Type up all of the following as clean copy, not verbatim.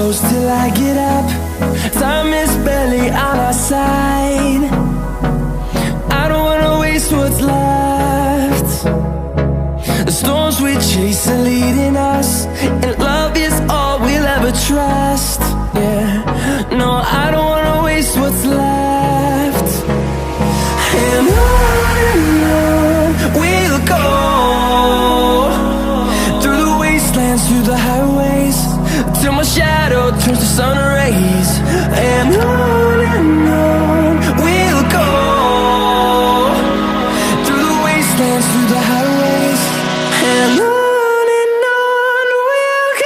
close till I get up. Time is barely on our side. I don't wanna waste what's left. The storms we chase are leading us, and love is all we'll ever trust. Yeah, no, I don't wanna waste what's left. And on we'll go, through the wastelands, through the highways, till my shadow turns to sun rays. And on we'll go, through the wastelands, through the highways, and on we'll go.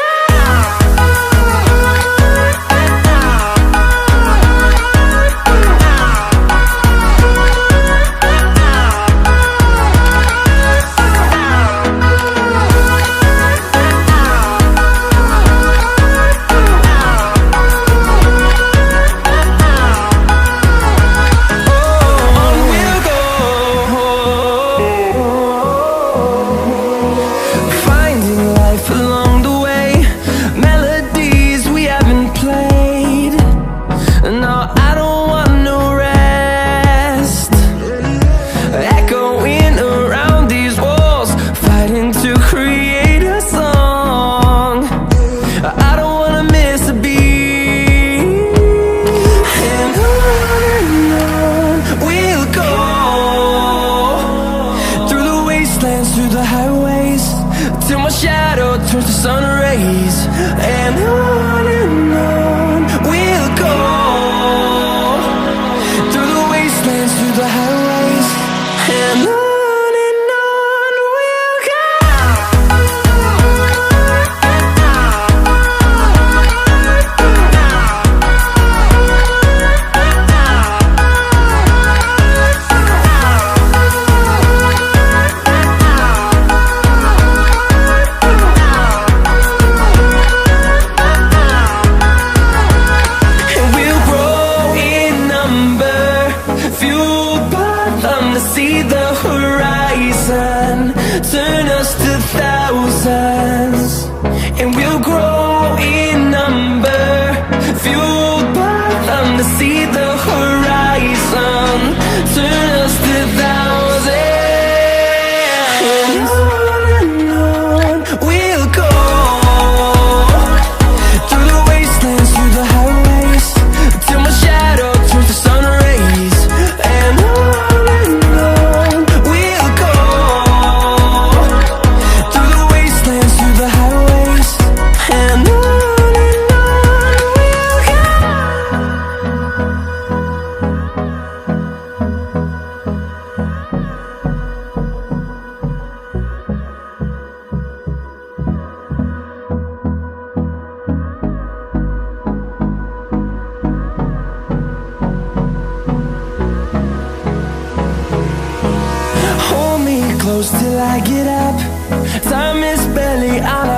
Through the highways, till my shadow turns to sun rays. And on we'll go, through the wastelands, through the highways, and on we'll go. See the horizon, turn us to thousands, and we'll grow in number, fueled by them to see the horizon, turn us to thousands. And on we'll go, through the wastelands, through the highways, till my shadow turns to sun rays. And close till I get up. Time is barely on